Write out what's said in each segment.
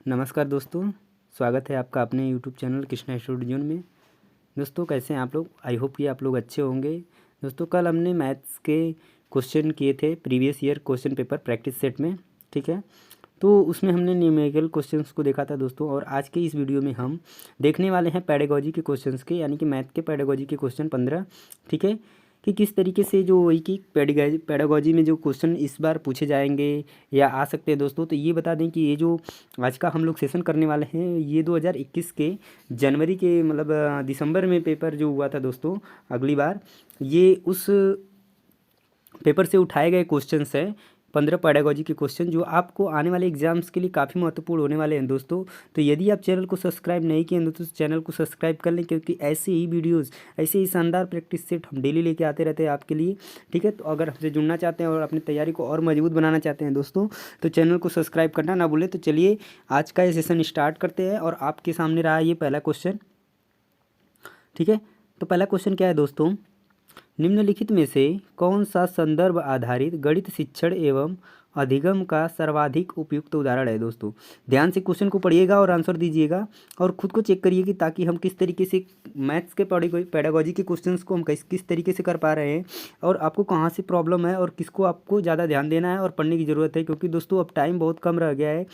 नमस्कार दोस्तों, स्वागत है आपका अपने यूट्यूब चैनल कृष्णा स्टूडियो में। दोस्तों कैसे हैं आप लोग? आई होप कि आप लोग अच्छे होंगे। दोस्तों कल हमने मैथ्स के क्वेश्चन किए थे previous year question paper practice set में, ठीक है। तो उसमें हमने न्यूमेरिकल क्वेश्चंस को देखा था दोस्तों, और आज के इस वीडियो में हम देखने वाले हैं पेडागोजी के क्वेश्चंस के, यानी कि मैथ के पेडागोजी के क्वेश्चन 15, ठीक है। कि किस तरीके से जो वही कि पेडागोजी में जो क्वेश्चन इस बार पूछे जाएंगे या आ सकते हैं दोस्तों। तो ये बता दें कि ये जो आज का हम लोग सेशन करने वाले हैं, ये 2021 के जनवरी के मतलब दिसंबर में पेपर जो हुआ था दोस्तों अगली बार, ये उस पेपर से उठाए गए क्वेश्चंस हैं। 15 पेडागोजी के क्वेश्चन जो आपको आने वाले एग्जाम्स के लिए काफ़ी महत्वपूर्ण होने वाले हैं दोस्तों। तो यदि आप चैनल को सब्सक्राइब नहीं किए हैं तो चैनल को सब्सक्राइब कर लें, क्योंकि ऐसे ही वीडियोस, ऐसे ही शानदार प्रैक्टिस सेट हम डेली लेके आते रहते हैं आपके लिए, ठीक है। तो अगर हमसे जुड़ना चाहते हैं और अपनी तैयारी को और मजबूत बनाना चाहते हैं दोस्तों, तो चैनल को सब्सक्राइब करना ना भूलें। तो चलिए आज का ये सेशन स्टार्ट करते हैं, और आपके सामने रहा ये पहला क्वेश्चन, ठीक है। तो पहला क्वेश्चन क्या है दोस्तों? निम्नलिखित में से कौन सा संदर्भ आधारित गणित शिक्षण एवं अधिगम का सर्वाधिक उपयुक्त उदाहरण है? दोस्तों ध्यान से क्वेश्चन को पढ़िएगा और आंसर दीजिएगा, और खुद को चेक करिए कि ताकि हम किस तरीके से मैथ्स के पेडागोजी के क्वेश्चंस को हम किस तरीके से कर पा रहे हैं, और आपको कहाँ से प्रॉब्लम है और किसको आपको ज़्यादा ध्यान देना है और पढ़ने की ज़रूरत है। क्योंकि दोस्तों अब टाइम बहुत कम रह गया है,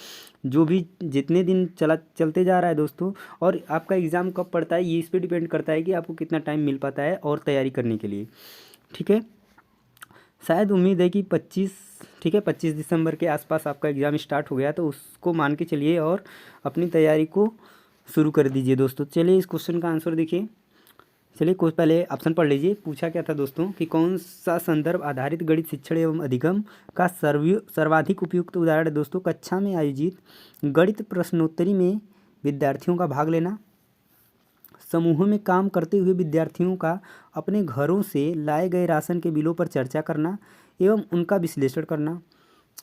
जो भी जितने दिन चलते जा रहा है दोस्तों, और आपका एग्ज़ाम कब पड़ता है ये इस पर डिपेंड करता है कि आपको कितना टाइम मिल पाता है और तैयारी करने के लिए, ठीक है। शायद उम्मीद है कि 25, ठीक है, 25 दिसंबर के आसपास आपका एग्ज़ाम स्टार्ट हो गया, तो उसको मान के चलिए और अपनी तैयारी को शुरू कर दीजिए दोस्तों। चलिए इस क्वेश्चन का आंसर देखिए। चलिए कुछ पहले ऑप्शन पढ़ लीजिए। पूछा क्या था दोस्तों कि कौन सा संदर्भ आधारित गणित शिक्षण एवं अधिगम का सर्वाधिक उपयुक्त उदाहरण है? दोस्तों कक्षा में आयोजित गणित प्रश्नोत्तरी में विद्यार्थियों का भाग लेना, समूहों में काम करते हुए विद्यार्थियों का अपने घरों से लाए गए राशन के बिलों पर चर्चा करना एवं उनका विश्लेषण करना,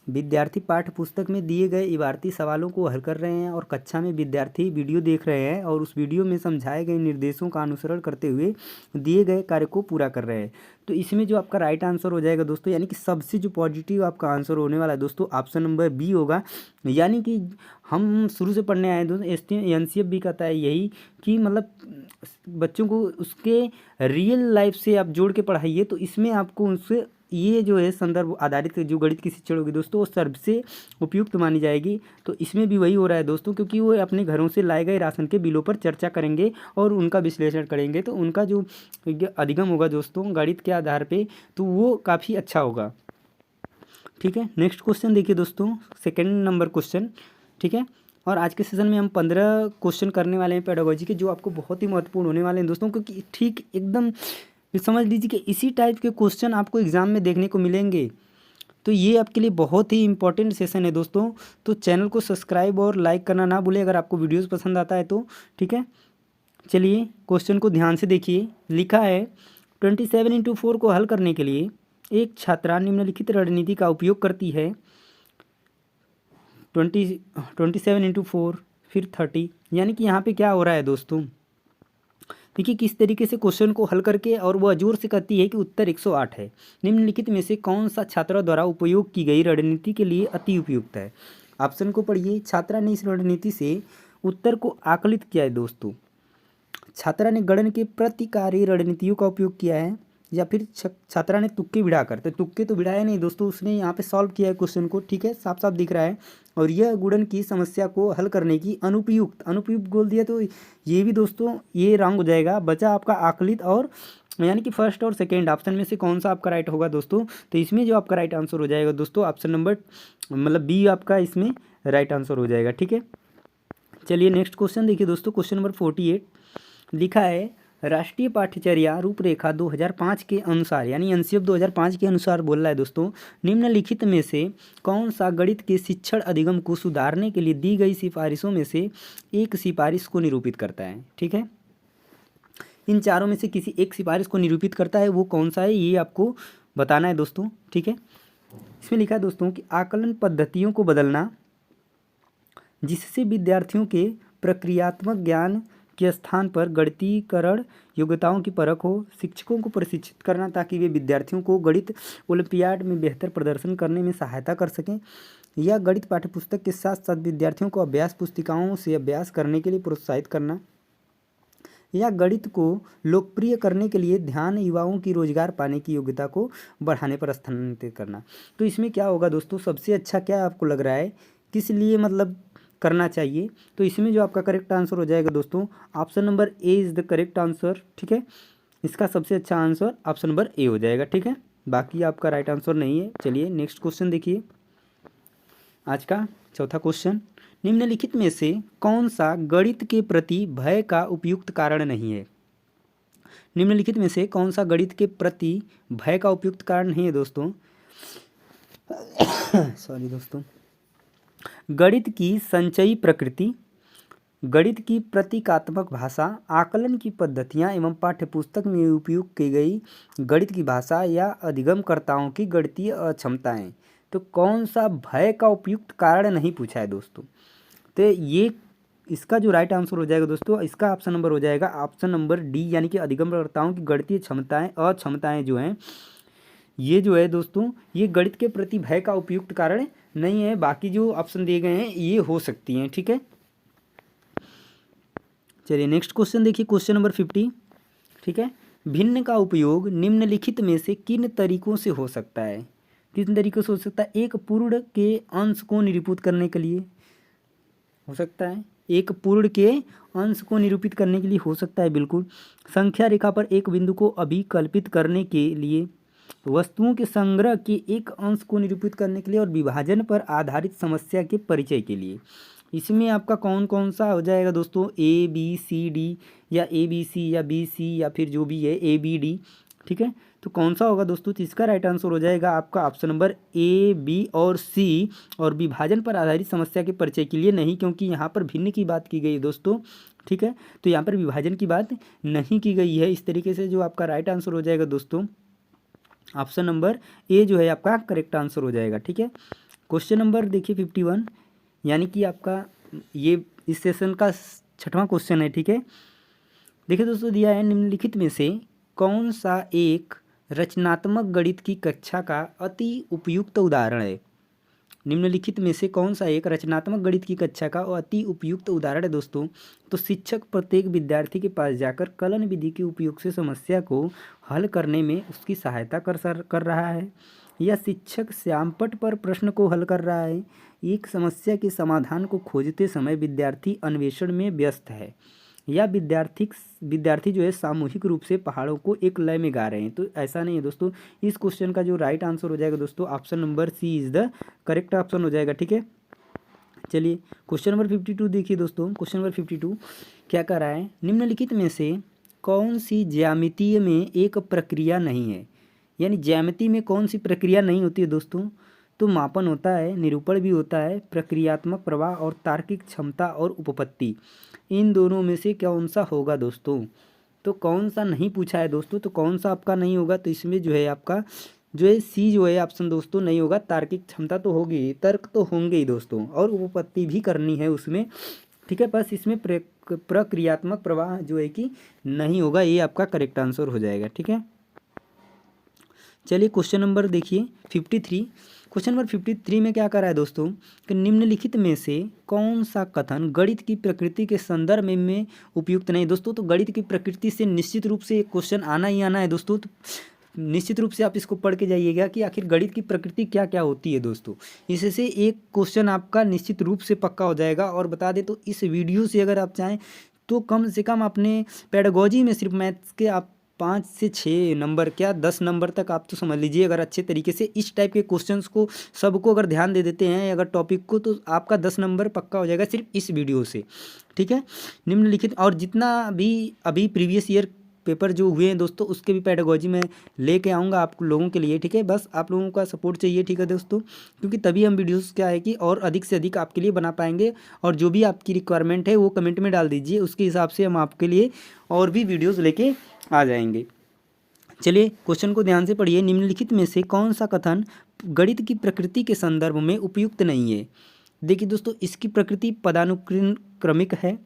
विद्यार्थी पाठ्य पुस्तक में दिए गए इबारती सवालों को हल कर रहे हैं और कक्षा में विद्यार्थी वीडियो देख रहे हैं और उस वीडियो में समझाए गए निर्देशों का अनुसरण करते हुए दिए गए कार्य को पूरा कर रहे हैं। तो इसमें जो आपका राइट आंसर हो जाएगा दोस्तों, यानी कि सबसे जो पॉजिटिव आपका आंसर होने वाला है दोस्तों, ऑप्शन नंबर बी होगा। यानी कि हम शुरू से पढ़ने आए दोस्तों, एनसीएफ भी कहता है यही कि मतलब बच्चों को उसके रियल लाइफ से आप जोड़ के पढ़ाइए, तो इसमें आपको उनसे ये जो है संदर्भ आधारित जो गणित की शिक्षण होगी दोस्तों, वो सबसे उपयुक्त मानी जाएगी। तो इसमें भी वही हो रहा है दोस्तों, क्योंकि वो अपने घरों से लाए गए राशन के बिलों पर चर्चा करेंगे और उनका विश्लेषण करेंगे, तो उनका जो अधिगम होगा दोस्तों गणित के आधार पे, तो वो काफ़ी अच्छा होगा, ठीक है। नेक्स्ट क्वेश्चन देखिए दोस्तों, सेकेंड नंबर क्वेश्चन, ठीक है। और आज के सेशन में हम 15 क्वेश्चन करने वाले हैं पेडागोजी के, जो आपको बहुत ही महत्वपूर्ण होने वाले हैं दोस्तों, क्योंकि ठीक एकदम समझ लीजिए कि इसी टाइप के क्वेश्चन आपको एग्ज़ाम में देखने को मिलेंगे। तो ये आपके लिए बहुत ही इंपॉर्टेंट सेशन है दोस्तों। तो चैनल को सब्सक्राइब और लाइक करना ना भूलें अगर आपको वीडियोस पसंद आता है तो, ठीक है। चलिए क्वेश्चन को ध्यान से देखिए। लिखा है 27x4 को हल करने के लिए एक छात्रा निम्नलिखित रणनीति का उपयोग करती है। 27x4 फिर 30, यानी कि यहाँ पे क्या हो रहा है दोस्तों, देखिए किस तरीके से क्वेश्चन को हल करके, और वह जोर से कहती है कि उत्तर 108 है। निम्नलिखित में से कौन सा छात्रा द्वारा उपयोग की गई रणनीति के लिए अति उपयुक्त है? ऑप्शन को पढ़िए। छात्रा ने इस रणनीति से उत्तर को आकलित किया है दोस्तों, छात्रा ने गणन के प्रतिकारी रणनीतियों का उपयोग किया है, या फिर छात्रा ने तुक्के भिड़ाकर, तो तुक्के तो भिड़ाए नहीं दोस्तों, उसने यहाँ पे सॉल्व किया है क्वेश्चन को, ठीक है, साफ साफ दिख रहा है। और यह गुणन की समस्या को हल करने की अनुपयुक्त बोल दिया, तो ये भी दोस्तों ये रॉन्ग हो जाएगा। बचा आपका आकलित, और यानी कि फर्स्ट और सेकेंड ऑप्शन में से कौन सा आपका राइट होगा दोस्तों? तो इसमें जो आपका राइट आंसर हो जाएगा दोस्तों, ऑप्शन नंबर मतलब बी आपका इसमें राइट आंसर हो जाएगा, ठीक है। चलिए नेक्स्ट क्वेश्चन देखिए दोस्तों, क्वेश्चन नंबर 48 लिखा है राष्ट्रीय पाठ्यचर्या रूपरेखा 2005 के अनुसार, यानी एनसीएफ 2005 के अनुसार बोल रहा है दोस्तों, निम्नलिखित में से कौन सा गणित के शिक्षण अधिगम को सुधारने के लिए दी गई सिफारिशों में से एक सिफारिश को निरूपित करता है? ठीक है, इन चारों में से किसी एक सिफारिश को निरूपित करता है, वो कौन सा है ये आपको बताना है दोस्तों, ठीक है। इसमें लिखा है दोस्तों कि आकलन पद्धतियों को बदलना जिससे विद्यार्थियों के प्रक्रियात्मक ज्ञान के स्थान पर गणितीकरण योग्यताओं की परख हो, शिक्षकों को प्रशिक्षित करना ताकि वे विद्यार्थियों को गणित ओलंपियाड में बेहतर प्रदर्शन करने में सहायता कर सकें, यह गणित पाठ्यपुस्तक के साथ साथ विद्यार्थियों को अभ्यास पुस्तिकाओं से अभ्यास करने के लिए प्रोत्साहित करना, या गणित को लोकप्रिय करने के लिए ध्यान युवाओं की रोजगार पाने की योग्यता को बढ़ाने पर स्थानांतरित करना। तो इसमें क्या होगा दोस्तों, सबसे अच्छा क्या आपको लग रहा है, किस लिए मतलब करना चाहिए? तो इसमें जो आपका करेक्ट आंसर हो जाएगा दोस्तों, option number A is the correct answer. ठीक है, इसका सबसे अच्छा आंसर ऑप्शन नंबर ए हो जाएगा। ठीक है, बाकी आपका राइट आंसर नहीं है। चलिए नेक्स्ट क्वेश्चन देखिए, आज का चौथा क्वेश्चन, निम्नलिखित में से कौन सा गणित के प्रति भय का उपयुक्त कारण नहीं है? निम्नलिखित में से कौन सा गणित के प्रति भय का उपयुक्त कारण नहीं है दोस्तों? सॉरी दोस्तों, गणित की संचयी प्रकृति, गणित की प्रतीकात्मक भाषा, आकलन की पद्धतियाँ एवं पाठ्यपुस्तक में उपयोग की गई गणित की भाषा, या अधिगमकर्ताओं की गणितीय अक्षमताएं। तो कौन सा भय का उपयुक्त कारण नहीं पूछा है दोस्तों? तो ये इसका जो राइट आंसर हो जाएगा दोस्तों, इसका ऑप्शन नंबर हो जाएगा ऑप्शन नंबर डी, यानी कि अधिगमकर्ताओं की गणितीय अक्षमताएं जो हैं, ये जो है दोस्तों, ये गणित के प्रति भय का उपयुक्त कारण नहीं है। बाकी जो ऑप्शन दिए गए हैं ये हो सकती हैं। ठीक है, चलिए नेक्स्ट क्वेश्चन देखिए, क्वेश्चन नंबर 50। ठीक है, भिन्न का उपयोग निम्नलिखित में से किन तरीकों से हो सकता है? किन तरीकों से हो सकता है? एक पूर्ण के अंश को निरूपित करने के लिए हो सकता है, एक पूर्ण के अंश को निरूपित करने के लिए हो सकता है, बिल्कुल। संख्या रेखा पर एक बिंदु को अभिकल्पित करने के लिए, वस्तुओं के संग्रह के एक अंश को निरूपित करने के लिए, और विभाजन पर आधारित समस्या के परिचय के लिए। इसमें आपका कौन कौन सा हो जाएगा दोस्तों? ए बी सी डी, या ए बी सी, या बी सी, या फिर जो भी है ए बी डी। ठीक है, तो कौन सा होगा दोस्तों? तो इसका राइट आंसर हो जाएगा आपका ऑप्शन नंबर ए, बी और सी। और विभाजन पर आधारित समस्या के परिचय के लिए नहीं, क्योंकि यहाँ पर भिन्न की बात की गई है दोस्तों। ठीक है, तो यहाँ पर विभाजन की बात नहीं की गई है। इस तरीके से जो आपका राइट आंसर हो जाएगा दोस्तों, ऑप्शन नंबर ए जो है आपका करेक्ट आंसर हो जाएगा। ठीक है, क्वेश्चन नंबर देखिए 51, यानी कि आपका ये इस सेशन का 6वां क्वेश्चन है। ठीक है, देखिए दोस्तों, दिया है निम्नलिखित में से कौन सा एक रचनात्मक गणित की कक्षा का अति उपयुक्त उदाहरण है? निम्नलिखित में से कौन सा एक रचनात्मक गणित की कक्षा का अति उपयुक्त उदाहरण है दोस्तों? तो शिक्षक प्रत्येक विद्यार्थी के पास जाकर कलन विधि के उपयोग से समस्या को हल करने में उसकी सहायता कर रहा है, या शिक्षक श्यामपट्ट पर प्रश्न को हल कर रहा है। एक समस्या के समाधान को खोजते समय विद्यार्थी अन्वेषण में व्यस्त है, या विद्यार्थी जो है सामूहिक रूप से पहाड़ों को एक लय में गा रहे हैं। तो ऐसा नहीं है दोस्तों, इस क्वेश्चन का जो राइट आंसर हो जाएगा दोस्तों, option number C is the correct option हो जाएगा। ठीक है, चलिए क्वेश्चन नंबर 52 देखिए दोस्तों, क्वेश्चन नंबर 52 क्या कर रहा है? निम्नलिखित में से कौन सी ज्यामितीय में एक प्रक्रिया नहीं है? यानी ज्यामिति में कौन सी प्रक्रिया नहीं होती है दोस्तों? तो मापन होता है, निरूपण भी होता है, प्रक्रियात्मक प्रवाह और तार्किक क्षमता और उपपत्ति। इन दोनों में से कौन सा होगा दोस्तों? तो कौन सा नहीं पूछा है दोस्तों, तो कौन सा आपका नहीं होगा? तो इसमें जो है आपका जो है सी जो है ऑप्शन दोस्तों नहीं होगा। तार्किक क्षमता तो होगी, तर्क तो होंगे ही दोस्तों, और उपपत्ति भी करनी है उसमें। ठीक है, बस इसमें प्रक्रियात्मक प्रवाह जो है कि नहीं होगा, ये आपका करेक्ट आंसर हो जाएगा। ठीक है, चलिए क्वेश्चन नंबर देखिए 53। क्वेश्चन नंबर 53 में क्या कर रहा है दोस्तों कि निम्नलिखित में से कौन सा कथन गणित की प्रकृति के संदर्भ में उपयुक्त नहीं? दोस्तों तो गणित की प्रकृति से निश्चित रूप से एक क्वेश्चन आना ही आना है दोस्तों। तो निश्चित रूप से आप इसको पढ़ के जाइएगा कि आखिर गणित की प्रकृति क्या क्या होती है दोस्तों। इससे एक क्वेश्चन आपका निश्चित रूप से पक्का हो जाएगा। और बता दें तो इस वीडियो से अगर आप चाहें तो कम से कम अपने पेडागोजी में सिर्फ मैथ्स के आप 5 से 6 नंबर क्या 10 नंबर तक आप तो समझ लीजिए, अगर अच्छे तरीके से इस टाइप के क्वेश्चंस को सबको अगर ध्यान दे देते हैं अगर टॉपिक को, तो आपका 10 नंबर पक्का हो जाएगा सिर्फ इस वीडियो से। ठीक है, निम्नलिखित और जितना भी अभी प्रीवियस ईयर पेपर जो हुए हैं दोस्तों उसके भी पेडागोजी में लेके आऊँगा आप लोगों के लिए। ठीक है, बस आप लोगों का सपोर्ट चाहिए। ठीक है दोस्तों, क्योंकि तभी हम वीडियोस क्या है कि और अधिक से अधिक आपके लिए बना पाएंगे। और जो भी आपकी रिक्वायरमेंट है वो कमेंट में डाल दीजिए, उसके हिसाब से हम आपके लिए और भी वीडियोज़ लेके आ जाएंगे। चलिए क्वेश्चन को ध्यान से पढ़िए। निम्नलिखित में से कौन सा कथन गणित की प्रकृति के संदर्भ में उपयुक्त नहीं है? देखिए दोस्तों, इसकी प्रकृति पदानुक्रमिक है।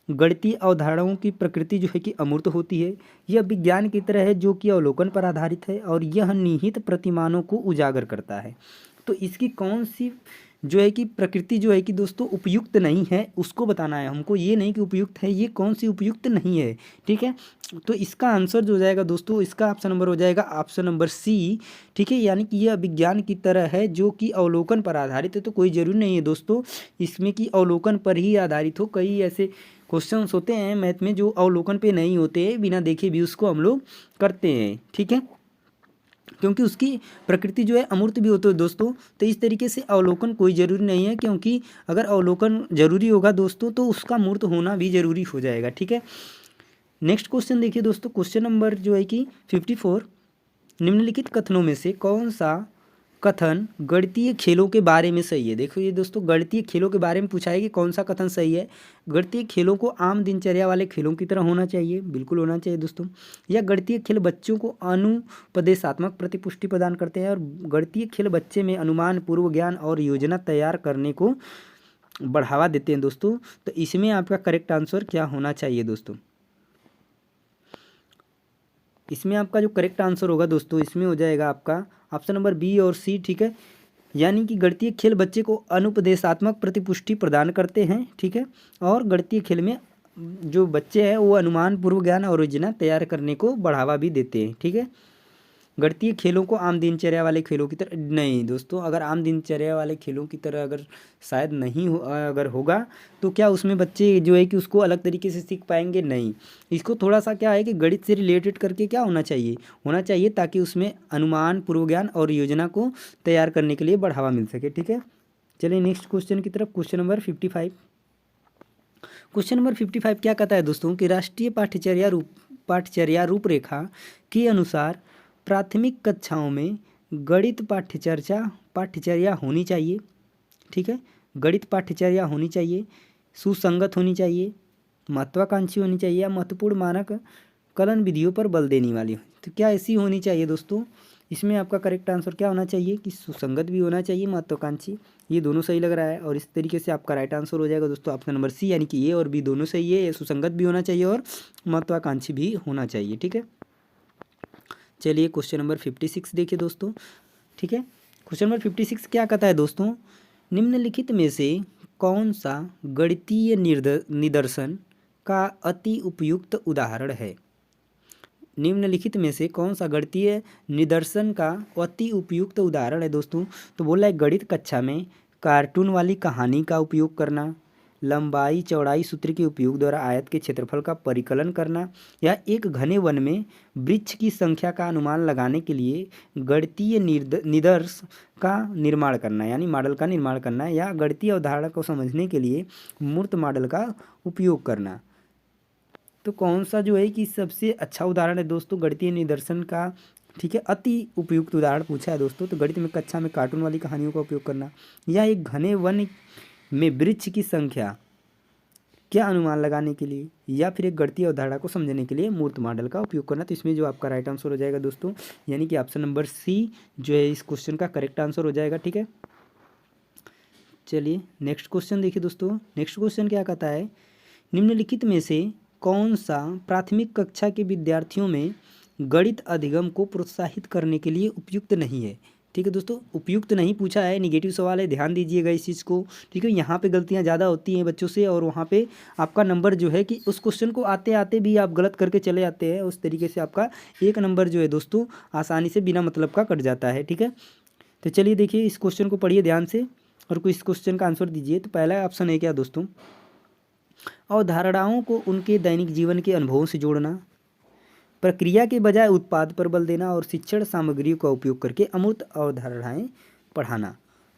गणितीय अवधारणाओं की प्रकृति जो है कि अमूर्त होती है। यह विज्ञान की तरह है जो कि अवलोकन पर आधारित है और यह निहित प्रतिमानों को उजागर करता है। तो इसकी कौन सी जो है कि प्रकृति जो है कि दोस्तों उपयुक्त नहीं है उसको बताना है हमको, ये नहीं कि उपयुक्त है, ये कौन सी उपयुक्त नहीं है। ठीक है, तो इसका आंसर जो हो जाएगा दोस्तों, इसका ऑप्शन नंबर हो जाएगा ऑप्शन नंबर सी। ठीक है, यानी कि यह विज्ञान की तरह है जो कि अवलोकन पर आधारित है। तो कोई ज़रूरी नहीं है दोस्तों इसमें कि अवलोकन पर ही आधारित हो। कई ऐसे क्वेश्चंस होते हैं मैथ में जो अवलोकन पे नहीं होते हैं, बिना देखे भी उसको हम लोग करते हैं। ठीक है, क्योंकि उसकी प्रकृति जो है अमूर्त भी होती है दोस्तों। तो इस तरीके से अवलोकन कोई ज़रूरी नहीं है, क्योंकि अगर अवलोकन जरूरी होगा दोस्तों तो उसका मूर्त होना भी जरूरी हो जाएगा। ठीक है, नेक्स्ट क्वेश्चन देखिए दोस्तों, क्वेश्चन नंबर जो है कि 54, निम्नलिखित कथनों में से कौन सा कथन गणितीय खेलों के बारे में सही है। देखो ये दोस्तों गणितीय खेलों के बारे में पूछा है कि कौन सा कथन सही है। गणितीय खेलों को आम दिनचर्या वाले खेलों की तरह होना चाहिए, बिल्कुल होना चाहिए दोस्तों। या गणितीय खेल बच्चों को अनुपदेशात्मक प्रतिपुष्टि प्रदान करते हैं, और गणितीय खेल बच्चे में अनुमान, पूर्व ज्ञान और योजना तैयार करने को बढ़ावा देते हैं दोस्तों। तो इसमें आपका करेक्ट आंसर क्या होना चाहिए दोस्तों, इसमें आपका जो करेक्ट आंसर होगा दोस्तों, इसमें हो जाएगा आपका ऑप्शन नंबर बी और सी। ठीक है, यानी कि गणितीय खेल बच्चे को अनुपदेशात्मक प्रतिपुष्टि प्रदान करते हैं। ठीक है, और गणितीय खेल में जो बच्चे हैं वो अनुमान, पूर्व ज्ञान और योजना तैयार करने को बढ़ावा भी देते हैं। ठीक है, गणितीय खेलों को आम दिनचर्या वाले खेलों की तरह नहीं दोस्तों, अगर आम दिनचर्या वाले खेलों की तरह अगर शायद नहीं हो, अगर होगा तो क्या उसमें बच्चे जो है कि उसको अलग तरीके से सीख पाएंगे, नहीं। इसको थोड़ा सा क्या है कि गणित से रिलेटेड करके क्या होना चाहिए ताकि उसमें अनुमान, पूर्व ज्ञान और योजना को तैयार करने के लिए बढ़ावा मिल सके। ठीक है, चलिए नेक्स्ट क्वेश्चन की तरफ। क्वेश्चन नंबर 55, क्वेश्चन नंबर 55 क्या कहता है दोस्तों कि राष्ट्रीय पाठ्यचर्या रूपरेखा के अनुसार प्राथमिक कक्षाओं में गणित पाठ्यचर्या होनी चाहिए। ठीक है, गणित पाठ्यचर्या होनी चाहिए, सुसंगत होनी चाहिए, महत्वाकांक्षी होनी चाहिए, या महत्वपूर्ण मानक कलन विधियों पर बल देने वाली हो। तो क्या ऐसी होनी चाहिए दोस्तों, इसमें आपका करेक्ट आंसर क्या होना चाहिए कि सुसंगत भी होना चाहिए, महत्वाकांक्षी। ये दोनों सही लग रहा है, और इस तरीके से आपका राइट आंसर हो जाएगा दोस्तों ऑप्शन नंबर सी, यानी कि ए और बी दोनों सही है। ये सुसंगत भी होना चाहिए और महत्वाकांक्षी भी होना चाहिए। ठीक है, चलिए क्वेश्चन नंबर 56 देखिए दोस्तों। ठीक है, क्वेश्चन नंबर 56 क्या कहता है दोस्तों, निम्नलिखित में से कौन सा गणितीय निदर्शन का अति उपयुक्त उदाहरण है। निम्नलिखित में से कौन सा गणितीय निदर्शन का अति उपयुक्त उदाहरण है दोस्तों। तो बोला है गणित कक्षा में कार्टून वाली कहानी का उपयोग करना, लंबाई चौड़ाई सूत्र के उपयोग द्वारा आयत के क्षेत्रफल का परिकलन करना, या एक घने वन में वृक्ष की संख्या का अनुमान लगाने के लिए गणितीय निदर्श का निर्माण करना, यानी मॉडल का निर्माण करना, या गणितीय अवधारणा को समझने के लिए मूर्त मॉडल का उपयोग करना। तो कौन सा जो है कि सबसे अच्छा उदाहरण है दोस्तों गणितीय निदर्शन का। ठीक है, अति उपयुक्त उदाहरण पूछा है दोस्तों। तो गणित में कक्षा में कार्टून वाली कहानियों का उपयोग करना, या एक घने वन में वृक्ष की संख्या क्या अनुमान लगाने के लिए, या फिर एक गणितीय अवधारणा को समझने के लिए मूर्त मॉडल का उपयोग करना। तो इसमें जो आपका राइट आंसर हो जाएगा दोस्तों, यानी कि ऑप्शन नंबर सी जो है इस क्वेश्चन का करेक्ट आंसर हो जाएगा। ठीक है, चलिए नेक्स्ट क्वेश्चन देखिए दोस्तों। नेक्स्ट क्वेश्चन क्या कहता है, निम्नलिखित में से कौन सा प्राथमिक कक्षा के विद्यार्थियों में गणित अधिगम को प्रोत्साहित करने के लिए उपयुक्त नहीं है। ठीक है दोस्तों, उपयुक्त नहीं पूछा है, निगेटिव सवाल है, ध्यान दीजिएगा इस चीज़ को। ठीक है, यहाँ पे गलतियाँ ज़्यादा होती हैं बच्चों से, और वहाँ पे आपका नंबर जो है कि उस क्वेश्चन को आते आते भी आप गलत करके चले आते हैं, उस तरीके से आपका एक नंबर जो है दोस्तों आसानी से बिना मतलब का कट जाता है। ठीक है, तो चलिए देखिए इस क्वेश्चन को पढ़िए ध्यान से और कोई इस क्वेश्चन का आंसर दीजिए। तो पहला ऑप्शन है क्या दोस्तों, अवधारणाओं को उनके दैनिक जीवन के अनुभवों से जोड़ना, प्रक्रिया के बजाय उत्पाद पर बल देना, और शिक्षण सामग्रियों का उपयोग करके अमूर्त अवधारणाएं पढ़ाना।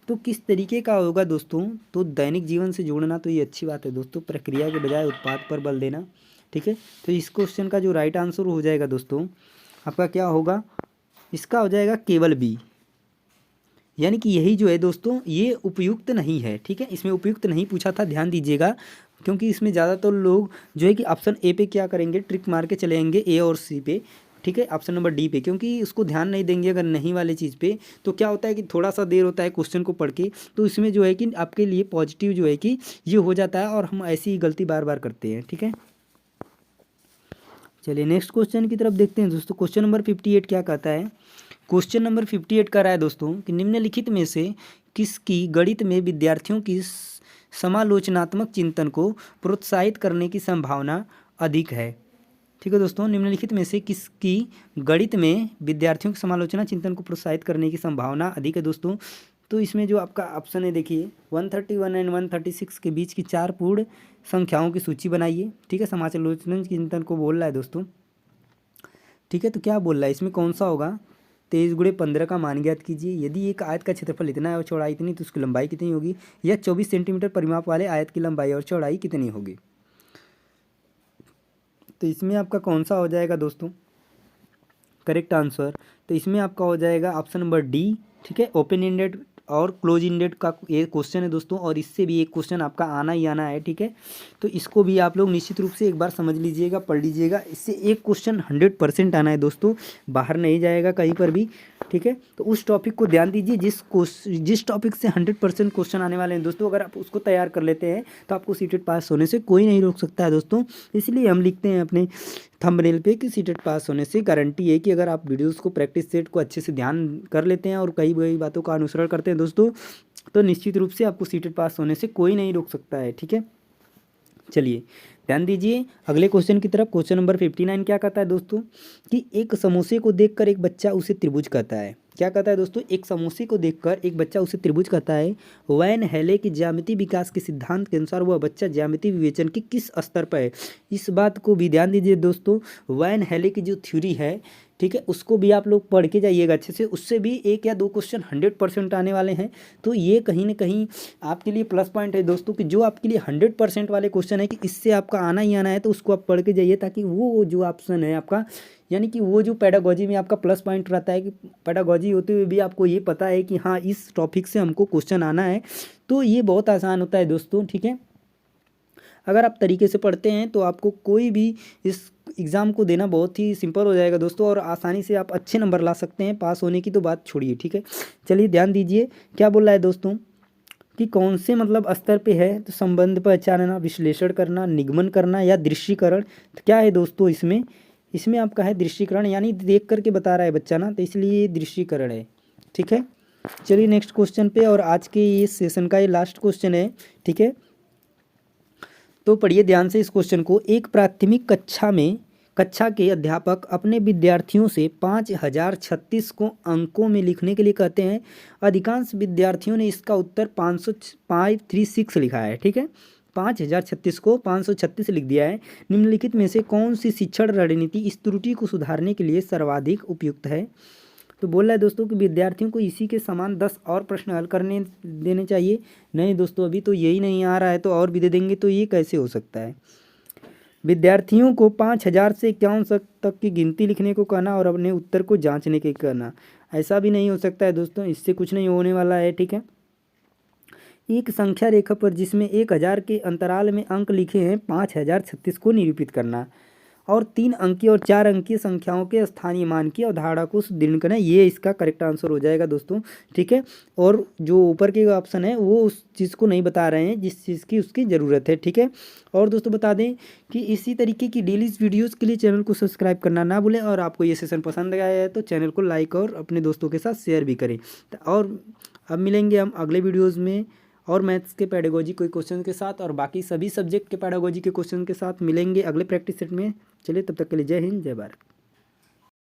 तो किस तरीके का होगा दोस्तों, तो दैनिक जीवन से जोड़ना, तो ये अच्छी बात है दोस्तों, प्रक्रिया के बजाय उत्पाद पर बल देना। ठीक है, तो इस क्वेश्चन का जो राइट आंसर हो जाएगा दोस्तों आपका क्या होगा, इसका हो जाएगा केवल बी, यानी कि यही जो है दोस्तों ये उपयुक्त नहीं है। ठीक है, इसमें उपयुक्त नहीं पूछा था, ध्यान दीजिएगा, क्योंकि इसमें ज़्यादातर लोग जो है कि ऑप्शन ए पे क्या करेंगे, ट्रिक मार के चलेंगे ए और सी पे। ठीक है, ऑप्शन नंबर डी पे, क्योंकि उसको ध्यान नहीं देंगे अगर नहीं वाले चीज़ पे, तो क्या होता है कि थोड़ा सा देर होता है क्वेश्चन को पढ़ के, तो इसमें जो है कि आपके लिए पॉजिटिव जो है कि ये हो जाता है, और हम ऐसी ही गलती बार बार करते हैं। ठीक है, चलिए नेक्स्ट क्वेश्चन की तरफ देखते हैं दोस्तों। क्वेश्चन नंबर 58 क्या कहता है, क्वेश्चन नंबर 58 का रहा है दोस्तों कि निम्नलिखित में से किसकी गणित में विद्यार्थियों की समालोचनात्मक चिंतन को प्रोत्साहित करने की संभावना अधिक है। ठीक है दोस्तों, निम्नलिखित में से किसकी गणित में विद्यार्थियों की समालोचना चिंतन को प्रोत्साहित करने की संभावना अधिक है दोस्तों। तो इसमें जो आपका ऑप्शन है देखिए 131 एंड 136 के बीच की 4 पूर्ण संख्याओं की सूची बनाइए। ठीक है, समालोचना चिंतन को बोल रहा है दोस्तों। ठीक है, तो क्या बोल रहा है इसमें, कौन सा होगा। 23 × 15 का मान ज्ञात कीजिए। यदि एक आयत का क्षेत्रफल इतना है और चौड़ाई इतनी तो उसकी लंबाई कितनी होगी। या 24 सेंटीमीटर परिमाप वाले आयत की लंबाई और चौड़ाई कितनी होगी। तो इसमें आपका कौन सा हो जाएगा दोस्तों करेक्ट आंसर। तो इसमें आपका हो जाएगा ऑप्शन नंबर डी। ठीक है, ओपन एंडेड और क्लोज एंडेड का ये क्वेश्चन है दोस्तों, और इससे भी एक क्वेश्चन आपका आना ही आना है। ठीक है, तो इसको भी आप लोग निश्चित रूप से एक बार समझ लीजिएगा, पढ़ लीजिएगा। इससे एक क्वेश्चन 100% आना है दोस्तों, बाहर नहीं जाएगा कहीं पर भी। ठीक है, तो उस टॉपिक को ध्यान दीजिए जिस टॉपिक से 100% क्वेश्चन आने वाले हैं दोस्तों। अगर आप उसको तैयार कर लेते हैं तो आपको सीटेट पास होने से कोई नहीं रोक सकता है दोस्तों। इसलिए हम लिखते हैं अपने थंबनेल पे कि सीटेट पास होने से गारंटी है कि अगर आप वीडियोस को प्रैक्टिस सेट को अच्छे से ध्यान कर लेते हैं और कई कई बातों का अनुसरण करते हैं दोस्तों, तो निश्चित रूप से आपको सीटेट पास होने से कोई नहीं रोक सकता है। ठीक है, चलिए ध्यान दीजिए अगले क्वेश्चन की तरफ। क्वेश्चन नंबर 59 क्या कहता है दोस्तों कि एक समोसे को देखकर एक बच्चा उसे त्रिभुज कहता है। क्या कहता है दोस्तों, एक समोसे को देखकर एक बच्चा उसे त्रिभुज कहता है। वैन हेले के ज्यामिति विकास के सिद्धांत के अनुसार वह बच्चा ज्यामिति विवेचन के किस स्तर पर है। इस बात को भी ध्यान दीजिए दोस्तों, वैन हेले की जो थ्योरी है, ठीक है, उसको भी आप लोग पढ़ के जाइएगा अच्छे से। उससे भी 1 या 2 क्वेश्चन 100% आने वाले हैं। तो ये कहीं ना कहीं आपके लिए प्लस पॉइंट है दोस्तों कि जो आपके लिए 100% वाले क्वेश्चन है कि इससे आपका आना ही आना है, तो उसको आप पढ़ के जाइए, ताकि वो जो ऑप्शन है आपका, यानी कि वो जो पेडागोजी में आपका प्लस पॉइंट रहता है कि पेडागोजी होते हुए भी आपको ये पता है कि हाँ इस टॉपिक से हमको क्वेश्चन आना है, तो ये बहुत आसान होता है दोस्तों। ठीक है, अगर आप तरीके से पढ़ते हैं तो आपको कोई भी इस एग्ज़ाम को देना बहुत ही सिंपल हो जाएगा दोस्तों, और आसानी से आप अच्छे नंबर ला सकते हैं। पास होने की तो बात छोड़िए। ठीक है, चलिए ध्यान दीजिए क्या बोल रहा है दोस्तों कि कौन से मतलब स्तर पे है। तो संबंध पहचानना, विश्लेषण करना, निगमन करना या दृश्यीकरण। तो क्या है दोस्तों इसमें आपका है दृश्यीकरण, यानी देख करके बता रहा है बच्चा ना, तो इसलिए ये दृश्यीकरण है। ठीक है, चलिए नेक्स्ट क्वेश्चन पे, और आज के ये सेशन का ये लास्ट क्वेश्चन है। ठीक है, तो पढ़िए ध्यान से इस क्वेश्चन को। एक प्राथमिक कक्षा के अध्यापक अपने विद्यार्थियों से 5036 को अंकों में लिखने के लिए कहते हैं। अधिकांश विद्यार्थियों ने इसका उत्तर 536 लिखा है। ठीक है, 5036 को 536 लिख दिया है। निम्नलिखित में से कौन सी शिक्षण रणनीति इस त्रुटि को सुधारने के लिए सर्वाधिक उपयुक्त है। तो बोल रहा है दोस्तों कि विद्यार्थियों को इसी के समान 10 और प्रश्न हल करने देने चाहिए। नहीं दोस्तों, अभी तो यही नहीं आ रहा है, तो और भी दे देंगे, तो ये कैसे हो सकता है। विद्यार्थियों को 5000 से 51 तक की गिनती लिखने को कहना और अपने उत्तर को जांचने के कहना, ऐसा भी नहीं हो सकता है दोस्तों, इससे कुछ नहीं होने वाला है। ठीक है, एक संख्या रेखा पर जिसमें 1000 के अंतराल में अंक लिखे हैं 5036 को निरूपित करना, और 3 अंकीय और 4 अंकीय संख्याओं के स्थानीय मान की अवधारणा को सुदृढ़ करना, ये इसका करेक्ट आंसर हो जाएगा दोस्तों। ठीक है, और जो ऊपर के ऑप्शन है वो उस चीज़ को नहीं बता रहे हैं जिस चीज़ की उसकी ज़रूरत है। ठीक है, और दोस्तों बता दें कि इसी तरीके की डेली वीडियोज़ के लिए चैनल को सब्सक्राइब करना ना भूलें, और आपको ये सेशन पसंद आया है तो चैनल को लाइक और अपने दोस्तों के साथ शेयर भी करें। और अब मिलेंगे हम अगले वीडियोज़ में और मैथ्स के पेडागोजी कोई क्वेश्चन के साथ, और बाकी सभी सब्जेक्ट के पेडागोजी के क्वेश्चन के साथ मिलेंगे अगले प्रैक्टिस सेट में। चलिए तब तक के लिए जय हिंद, जय भारत।